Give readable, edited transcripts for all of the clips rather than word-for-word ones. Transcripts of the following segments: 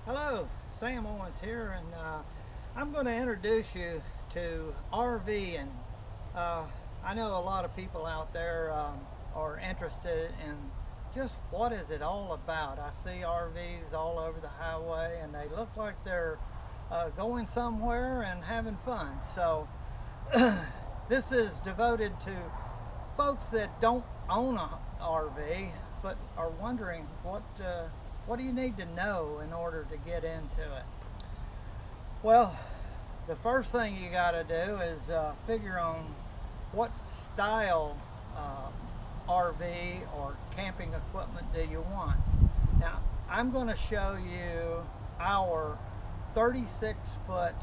Hello, Sam Owens here, and I'm going to introduce you to RVing. I know a lot of people out there are interested in just what is it all about. I see RVs all over the highway and they look like they're going somewhere and having fun. So this is devoted to folks that don't own a RV but are wondering what do you need to know in order to get into it? Well, the first thing you got to do is figure on what style RV or camping equipment do you want. Now, I'm going to show you our 36-foot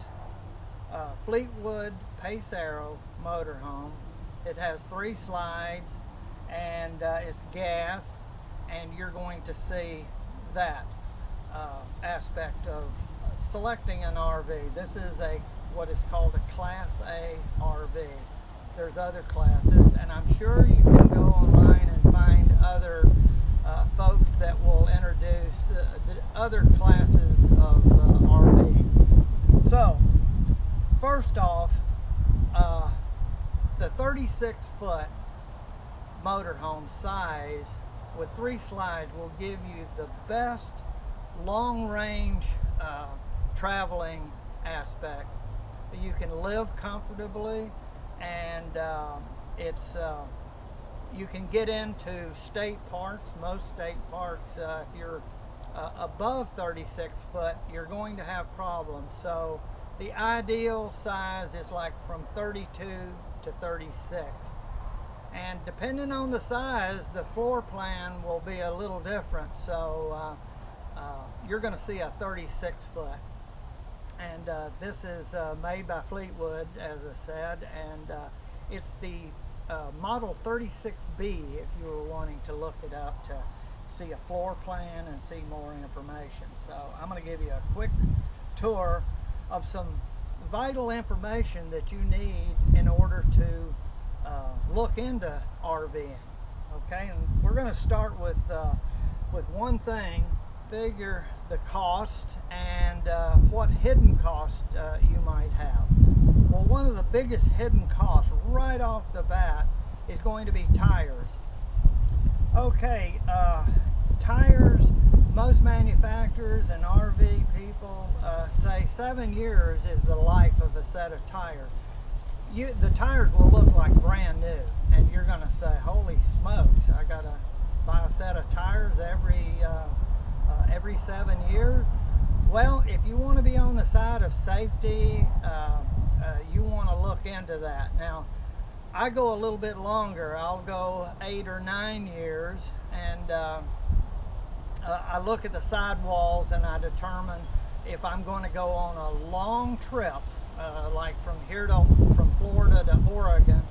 Fleetwood Pace Arrow motorhome. It has 3 slides and it's gas, and you're going to see that aspect of selecting an RV. This is what is called a Class A RV. There's other classes, and I'm sure you can go online and find other folks that will introduce the other classes of RV. So, first off, the 36-foot motorhome size with 3 slides will give you the best long-range traveling aspect. You can live comfortably, and you can get into state parks. Most state parks, if you're above 36 foot, you're going to have problems. So the ideal size is like from 32 to 36. And depending on the size, the floor plan will be a little different. So you're going to see a 36 foot. And this is made by Fleetwood, as I said, and it's the model 36B if you were wanting to look it up to see a floor plan and see more information. So I'm going to give you a quick tour of some vital information that you need in order to look into RVing. Okay, and we're going to start with one thing. Figure the cost and what hidden cost you might have. Well, one of the biggest hidden costs right off the bat is going to be tires. Okay, tires, most manufacturers and RV people say 7 years is the life of a set of tires. The tires will look like brand new, and you're going to say, holy smokes, I got to buy a set of tires every 7 years. Well, if you want to be on the side of safety, you want to look into that. Now, I go a little bit longer. I'll go 8 or 9 years, and I look at the sidewalls and I determine if I'm going to go on a long trip, like from Florida to Oregon,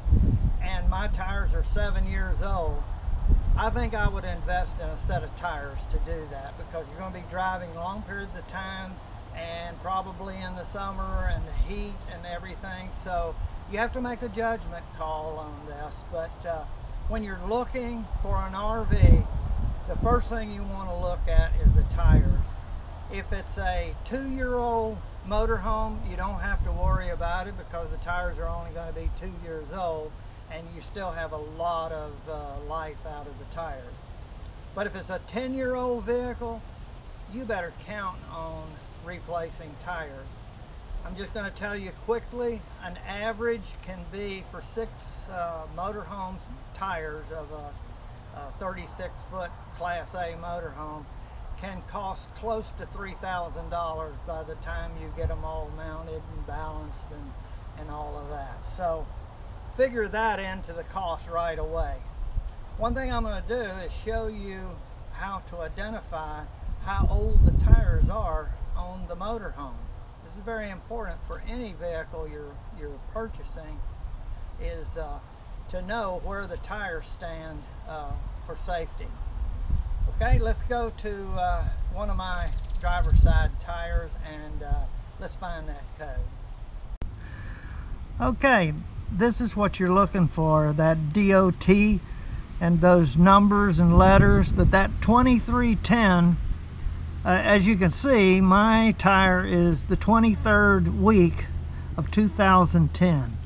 and my tires are 7 years old. I think I would invest in a set of tires to do that, because you're going to be driving long periods of time, and probably in the summer and the heat and everything. So you have to make a judgment call on this. But when you're looking for an RV, the first thing you want to look at is the tires. If it's a 2-year-old motorhome, you don't have to worry about it, because the tires are only going to be 2 years old, and you still have a lot of life out of the tires. But if it's a 10-year-old vehicle, you better count on replacing tires. I'm just going to tell you quickly, an average can be for 6 motorhomes tires of a 36-foot Class A motorhome can cost close to $3,000 by the time you get them all mounted and balanced and all of that. So figure that into the cost right away. One thing I'm going to do is show you how to identify how old the tires are on the motorhome. This is very important for any vehicle you're purchasing, is to know where the tires stand for safety. Okay, let's go to one of my driver's side tires, and let's find that code. Okay, this is what you're looking for, that DOT and those numbers and letters, but that 2310 As you can see, my tire is the 23rd week of 2010.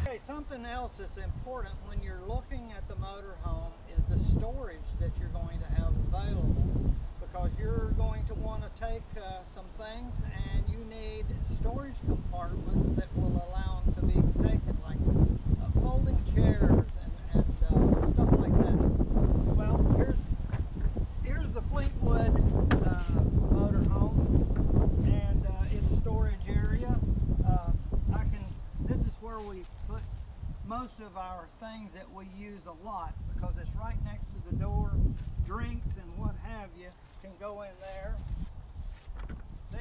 Okay, something else that's important when you're looking at the motorhome is the storage that you're going to have available, because you're going to want to take some things, and you need storage compartments that will allow them to be taken, like folding chairs and stuff like that. Well, here's the Fleetwood motorhome and its storage area. This is where we put most of our things that we use a lot, because it's right next to the door. Drinks and what have you can go in there. Then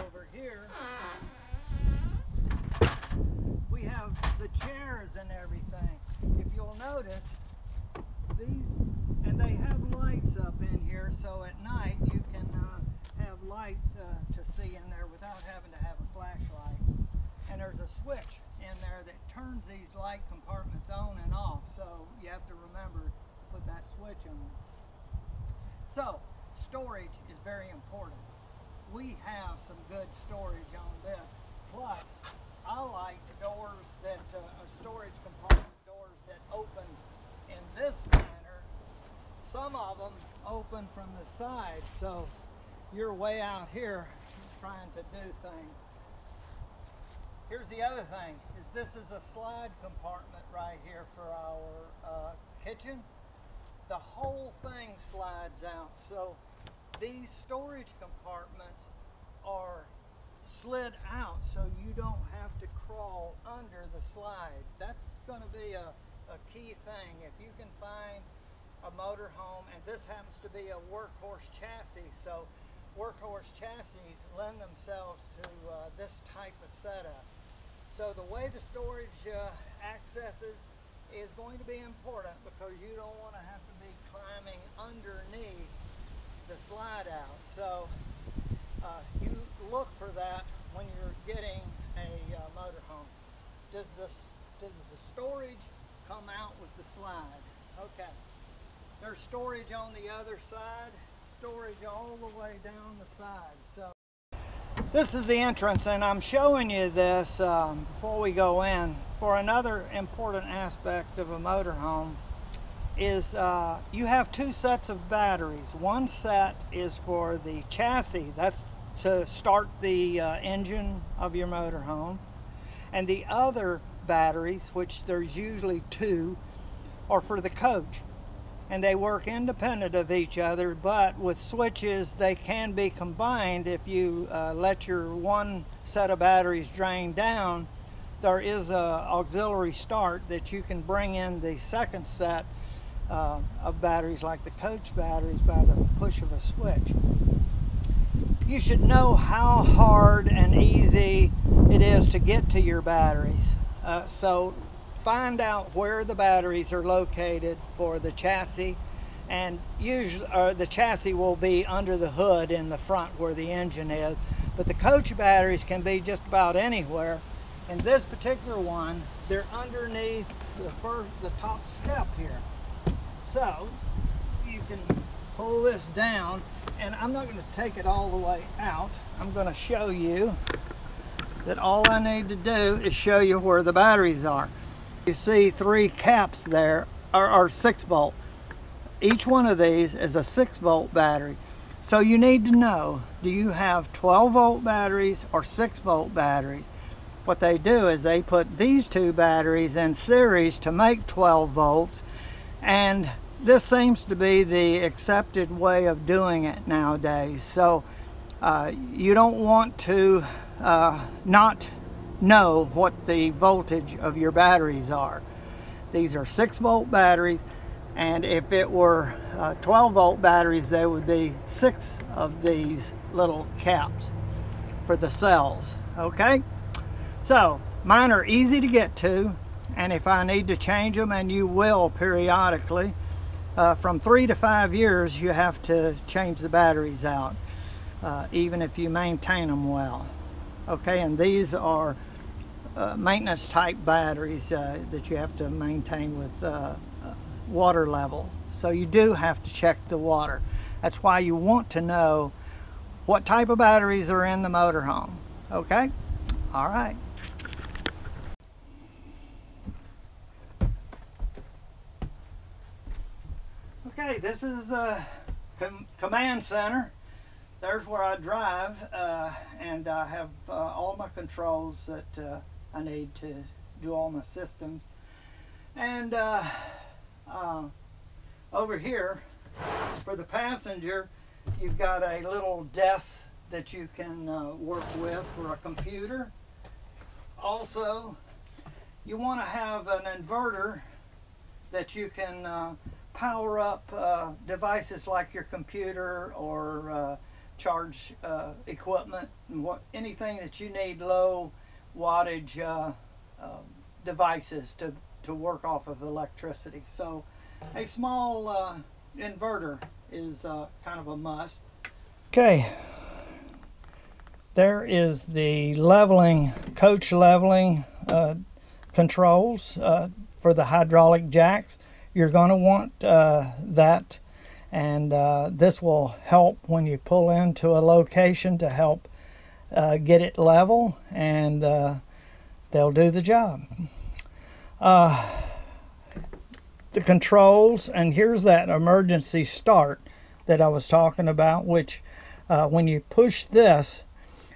over here we have the chairs and everything. If you'll notice, these, and they have lights up in here, so at night you can have light to see in there without having to have a flashlight. And there's a switch in there that turns these light compartments on and off, so you have to remember to put that switch on. So storage is very important. We have some good storage on this. Plus, I like doors that storage compartment doors that open in this manner. Some of them open from the side, so you're way out here trying to do things. Here's the other thing, is this is a slide compartment right here for our kitchen. The whole thing slides out, so these storage compartments are slid out so you don't have to crawl under the slide. That's going to be a key thing. If you can find a motorhome, and this happens to be a workhorse chassis, so workhorse chassis lend themselves to this type of setup. So the way the storage accesses is going to be important, because you don't want to have to be climbing underneath the slide out. So you look for that when you're getting a motorhome. Does the storage come out with the slide? Okay. There's storage on the other side, storage all the way down the side. So this is the entrance, and I'm showing you this before we go in. For another important aspect of a motorhome is you have two sets of batteries. One set is for the chassis, that's to start the engine of your motorhome, and the other batteries, which there's usually two, are for the coach. And they work independent of each other, but with switches they can be combined. If you let your one set of batteries drain down, there is a auxiliary start that you can bring in the second set of batteries, like the coach batteries, by the push of a switch. You should know how hard and easy it is to get to your batteries. So find out where the batteries are located for the chassis, and usually the chassis will be under the hood in the front where the engine is, but the coach batteries can be just about anywhere. In this particular one, they're underneath the top step here. So you can pull this down, and I'm not going to take it all the way out. I'm going to show you that all I need to do is show you where the batteries are. You see three caps there are 6 volt. Each one of these is a 6 volt battery. So you need to know, do you have 12 volt batteries or 6 volt batteries? What they do is they put these two batteries in series to make 12 volts, and this seems to be the accepted way of doing it nowadays. So you don't want to not know what the voltage of your batteries are. These are 6 volt batteries, and if it were 12 volt batteries, there would be 6 of these little caps for the cells. Okay, so mine are easy to get to, and if I need to change them, and you will periodically, from 3 to 5 years you have to change the batteries out, even if you maintain them well. Okay, and these are maintenance type batteries that you have to maintain with water level. So you do have to check the water. That's why you want to know what type of batteries are in the motorhome. Okay? All right. Okay, this is the command center. There's where I drive, and I have all my controls that I need to do all my systems. And over here, for the passenger, you've got a little desk that you can work with for a computer. Also, you want to have an inverter that you can power up devices like your computer or charge equipment and anything that you need low wattage devices to work off of electricity. So a small inverter is kind of a must. Okay, there is the leveling, coach leveling controls for the hydraulic jacks. You're going to want that, and this will help when you pull into a location to help get it level, and they'll do the job. The controls, and here's that emergency start that I was talking about, which when you push this,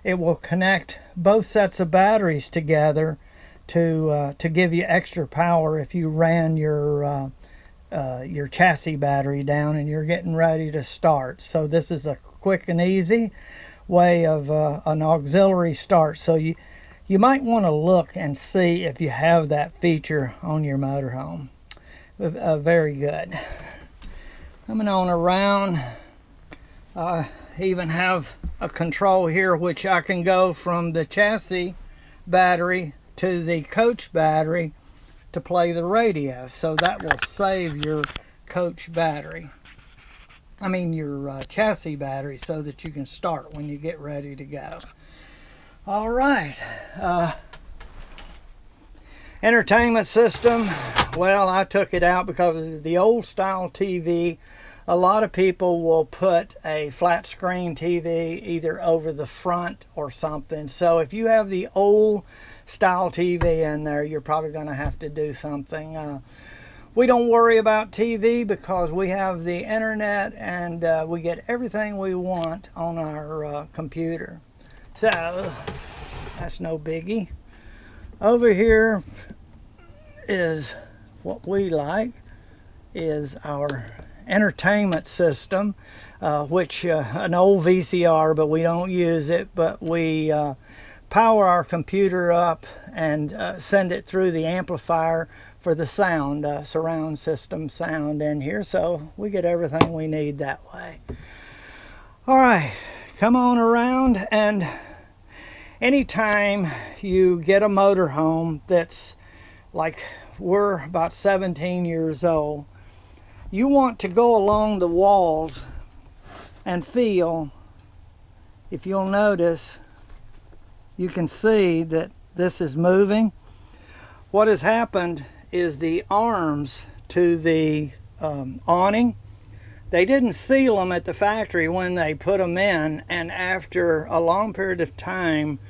it will connect both sets of batteries together to give you extra power if you ran your chassis battery down and you're getting ready to start. So this is a quick and easy way of an auxiliary start. So you might want to look and see if you have that feature on your motorhome. Very good. Coming on around, I even have a control here which I can go from the chassis battery to the coach battery to play the radio. So that will save your coach battery. I mean your chassis battery, so that you can start when you get ready to go. All right. Entertainment system, well, I took it out because of the old style TV. A lot of people will put a flat screen TV either over the front or something. So if you have the old style TV in there, you're probably going to have to do something. We don't worry about TV because we have the internet, and we get everything we want on our computer. So that's no biggie. Over here is what we like, is our entertainment system, which an old VCR, but we don't use it, but we power our computer up and send it through the amplifier for the sound, surround system sound in here, so we get everything we need that way. All right, come on around, and anytime you get a motorhome that's like we're about 17 years old, you want to go along the walls and feel. If you'll notice, you can see that this is moving. What has happened is the arms to the awning, they didn't seal them at the factory when they put them in, and after a long period of time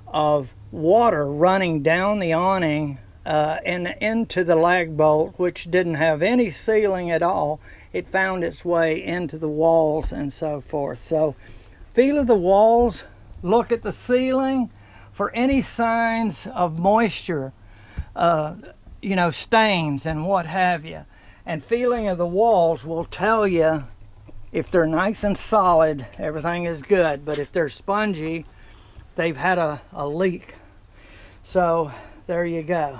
of water running down the awning and into the lag bolt, which didn't have any sealing at all, it found its way into the walls and so forth. So feel of the walls, look at the ceiling for any signs of moisture, you know, stains and what have you. And feeling of the walls will tell you if they're nice and solid, everything is good. But if they're spongy, they've had a leak. So there you go.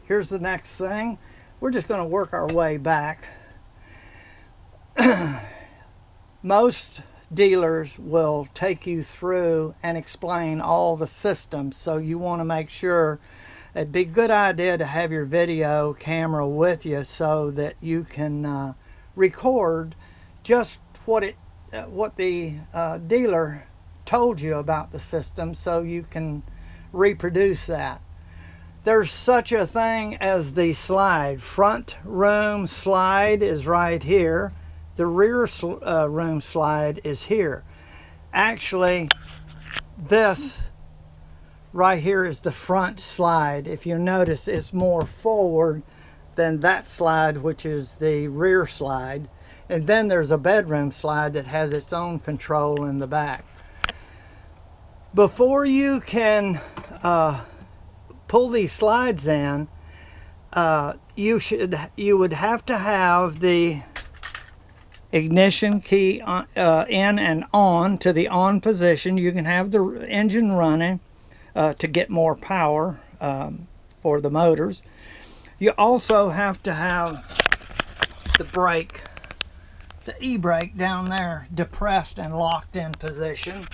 Here's the next thing. We're just going to work our way back. Most dealers will take you through and explain all the systems, so you want to make sure. It'd be a good idea to have your video camera with you so that you can record just what the dealer told you about the system, so you can reproduce that. there's such a thing as the slide. Front room slide is right here. The rear room slide is here. Actually, this right here is the front slide. If you notice, it's more forward than that slide, which is the rear slide. And then there's a bedroom slide that has its own control in the back. Before you can pull these slides in, you would have to have the ignition key in and on to the on position. You can have the engine running to get more power for the motors. You also have to have the brake, the e-brake down there, depressed and locked in position,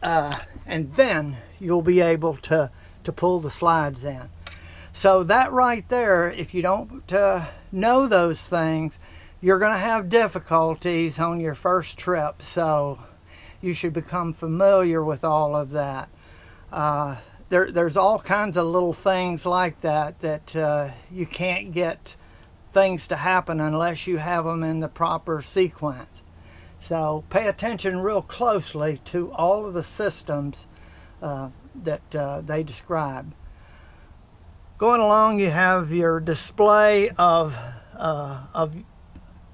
and then you'll be able to pull the slides in. So that right there, if you don't know those things, you're going to have difficulties on your first trip. So you should become familiar with all of that. There's all kinds of little things like that you can't get things to happen unless you have them in the proper sequence. So pay attention real closely to all of the systems that they describe. Going along, you have your display of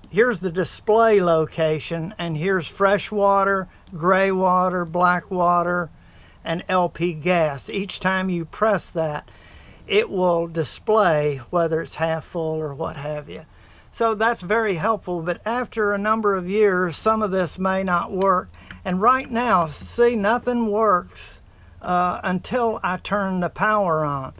here's the display location, and here's fresh water, gray water, black water, and LP gas. Each time you press that, it will display whether it's half full or what have you. So that's very helpful, but after a number of years, some of this may not work. And right now, see, nothing works until I turn the power on.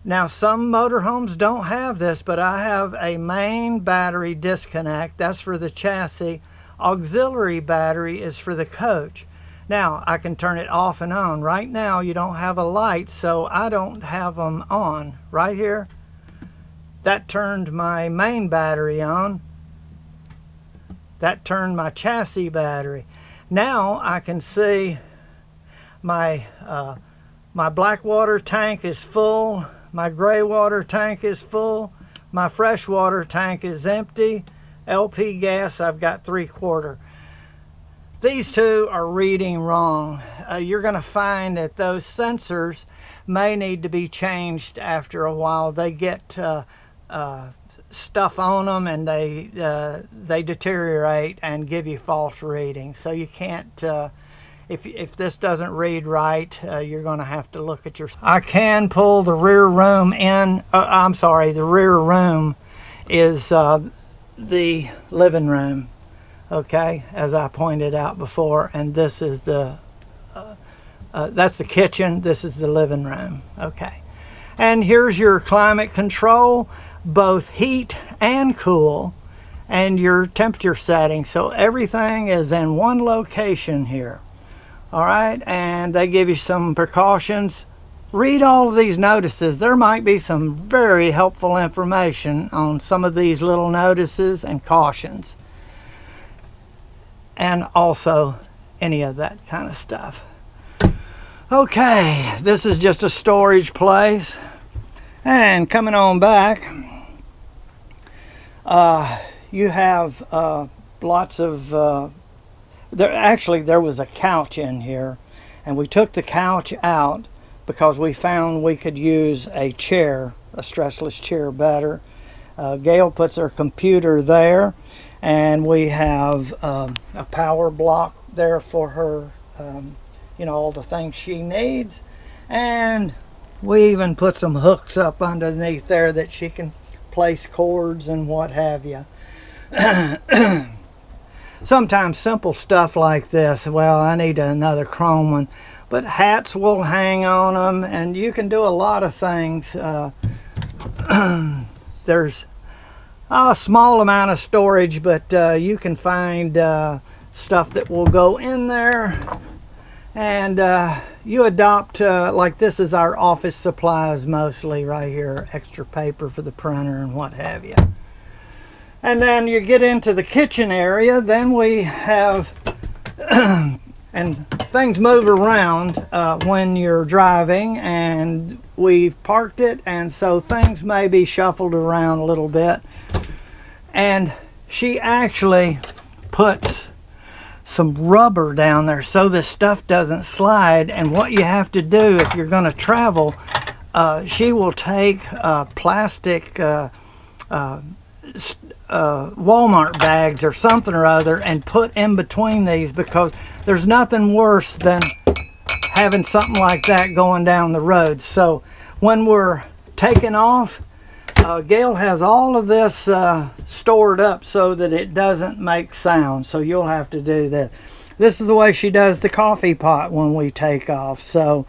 Now, some motorhomes don't have this, but I have a main battery disconnect. That's for the chassis. Auxiliary battery is for the coach. Now, I can turn it off and on. Right now, you don't have a light, so I don't have them on. Right here, that turned my main battery on. That turned my chassis battery. Now, I can see my black water tank is full. My gray water tank is full. My fresh water tank is empty. LP gas, I've got 3/4. These two are reading wrong. You're going to find that those sensors may need to be changed after a while. They get stuff on them, and they deteriorate and give you false readings. So you can't, if this doesn't read right, you're going to have to look at your... I can pull the rear room in. I'm sorry, the rear room is the living room. Okay, as I pointed out before, and this is the that's the kitchen. This is the living room. Okay, and here's your climate control, both heat and cool, and your temperature setting. So everything is in one location here. All right, and they give you some precautions. Read all of these notices. There might be some very helpful information on some of these little notices and cautions, and also any of that kind of stuff. Okay, this is just a storage place. And coming on back, you have lots of there was a couch in here, and we took the couch out because we found we could use a chair, a stressless chair, better. Gail puts her computer there, and we have a power block there for her, you know, all the things she needs. And we even put some hooks up underneath there that she can place cords and what have you. Sometimes simple stuff like this, well, I need another chrome one, but hats will hang on them, and you can do a lot of things. There's a small amount of storage, but you can find stuff that will go in there. And you adopt, like this is our office supplies mostly right here, extra paper for the printer and what have you. And then you get into the kitchen area, then we have and things move around when you're driving, and we've parked it, and so things may be shuffled around a little bit. And she actually puts some rubber down there so this stuff doesn't slide. And what you have to do if you're going to travel, she will take plastic Walmart bags or something or other and put in between these, because there's nothing worse than having something like that going down the road. So when we're taking off, Gail has all of this stored up so that it doesn't make sound, so you'll have to do this. This is the way she does the coffee pot when we take off. So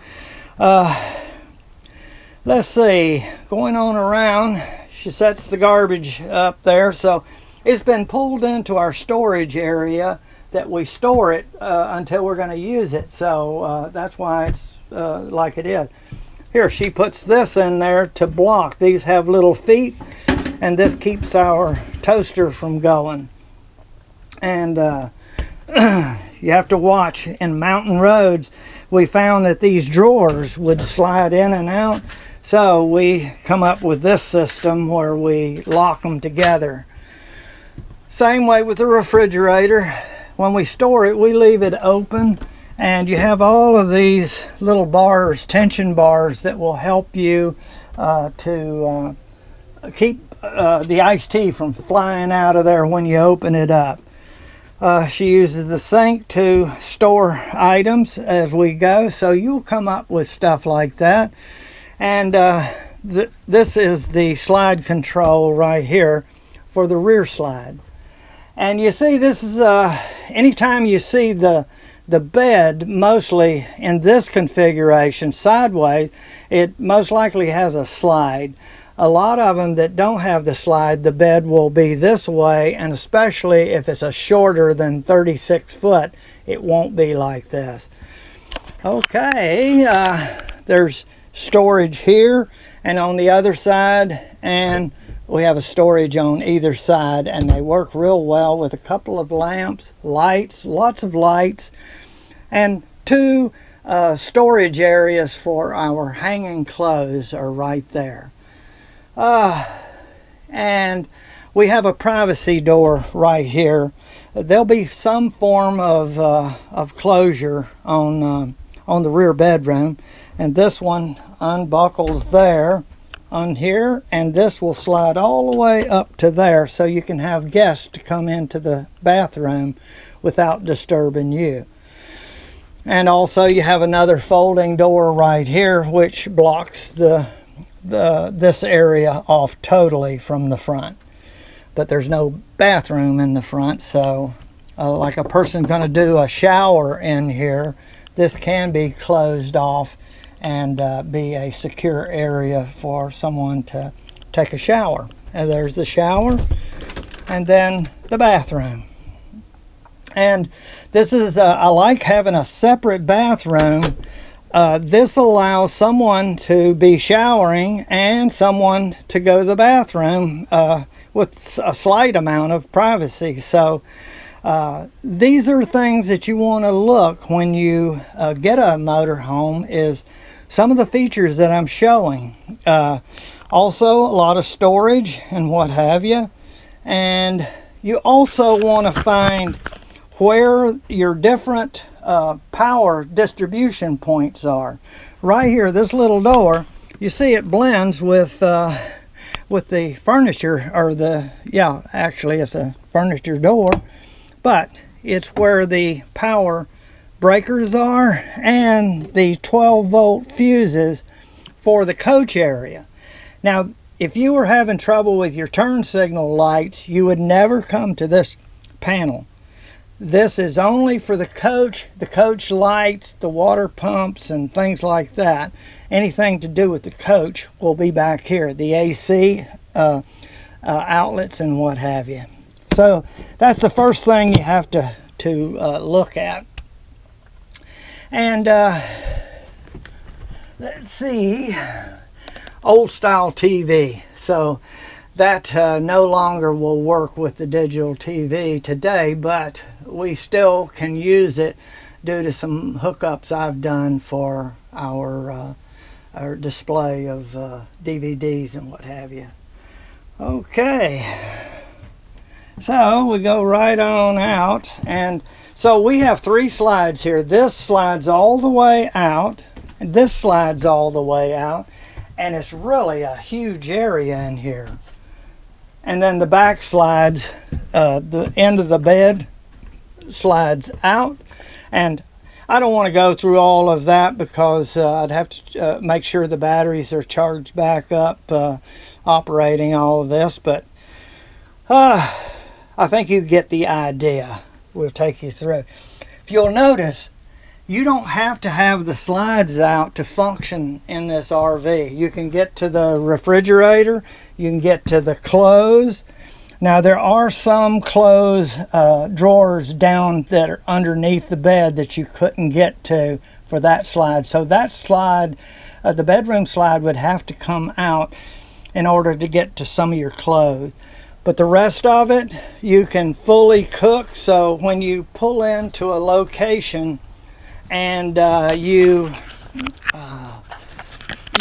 let's see, going on around, she sets the garbage up there. So it's been pulled into our storage area that we store it until we're going to use it. So that's why it's like it is. Here, she puts this in there to block. These have little feet, and this keeps our toaster from going. And you have to watch. In mountain roads, we found that these drawers would slide in and out. So we come up with this system where we lock them together. Same way with the refrigerator. When we store it, we leave it open. And you have all of these little bars, tension bars, that will help you to keep the iced tea from flying out of there when you open it up. She uses the sink to store items as we go, so you'll come up with stuff like that. And this is the slide control right here for the rear slide. And you see, this is anytime you see the bed mostly in this configuration sideways, it most likely has a slide. A lot of them that don't have the slide, the bed will be this way, and especially if it's a shorter than 36 foot, it won't be like this. Okay, there's storage here and on the other side, and we have a storage on either side, and they work real well with a couple of lamps, lights, lots of lights, and two storage areas for our hanging clothes are right there. And we have a privacy door right here. There'll be some form of closure on the rear bedroom, and this one unbuckles there on here, and this will slide all the way up to there, so you can have guests to come into the bathroom without disturbing you. And also you have another folding door right here which blocks this area off totally from the front, but there's no bathroom in the front. So like a person going to do a shower in here, this can be closed off and be a secure area for someone to take a shower. And there's the shower, and then the bathroom. And this is I like having a separate bathroom. This allows someone to be showering and someone to go to the bathroom with a slight amount of privacy. So these are things that you want to look when you get a motorhome, is some of the features that I'm showing. Also a lot of storage and what have you. And you also want to find where your different power distribution points are. Right here, this little door, you see it blends with the furniture, or actually it's a furniture door, but it's where the power breakers are and the 12-volt fuses for the coach area. Now, if you were having trouble with your turn signal lights, you would never come to this panel. This is only for the coach lights, the water pumps, and things like that. Anything to do with the coach will be back here, the AC outlets and what have you. So that's the first thing you have to look at. And let's see, old style TV. So that no longer will work with the digital TV today, but we still can use it due to some hookups I've done for our display of DVDs and what have you. Okay, so we go right on out, and so we have 3 slides here. This slides all the way out, and this slides all the way out, and it's really a huge area in here. And then the back slides, the end of the bed slides out, and I don't want to go through all of that because I'd have to make sure the batteries are charged back up, operating all of this, but I think you get the idea. We'll take you through. If you'll notice, you don't have to have the slides out to function in this RV. You can get to the refrigerator, you can get to the clothes. Now there are some clothes drawers down that are underneath the bed that you couldn't get to for that slide. So that slide, the bedroom slide, would have to come out in order to get to some of your clothes. But the rest of it, you can fully cook. So when you pull into a location and you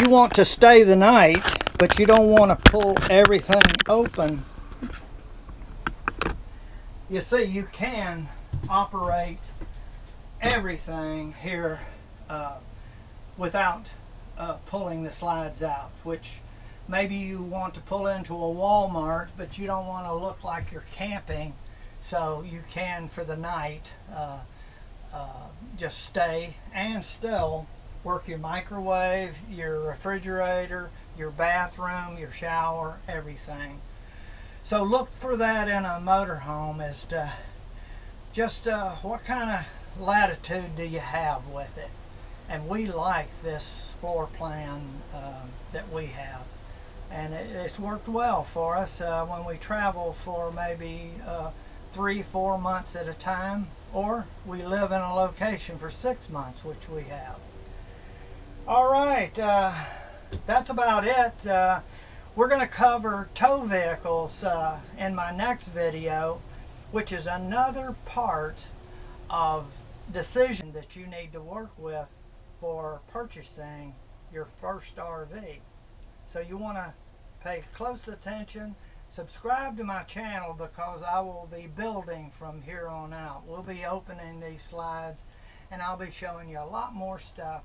want to stay the night, but you don't want to pull everything open, you see, you can operate everything here without pulling the slides out, which maybe you want to pull into a Walmart, but you don't want to look like you're camping, so you can, for the night, just stay and still work your microwave, your refrigerator, your bathroom, your shower, everything. So look for that in a motorhome as to just what kind of latitude do you have with it. And we like this floor plan that we have. And it's worked well for us when we travel for maybe 3-4 months at a time, or we live in a location for 6 months, which we have. All right, that's about it. We're going to cover tow vehicles in my next video, which is another part of decision that you need to work with for purchasing your first RV. So you want to pay close attention, subscribe to my channel, because I will be building from here on out. We'll be opening these slides and I'll be showing you a lot more stuff,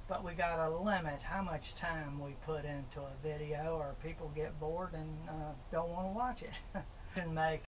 but we got to limit how much time we put into a video or people get bored and don't want to watch it. And make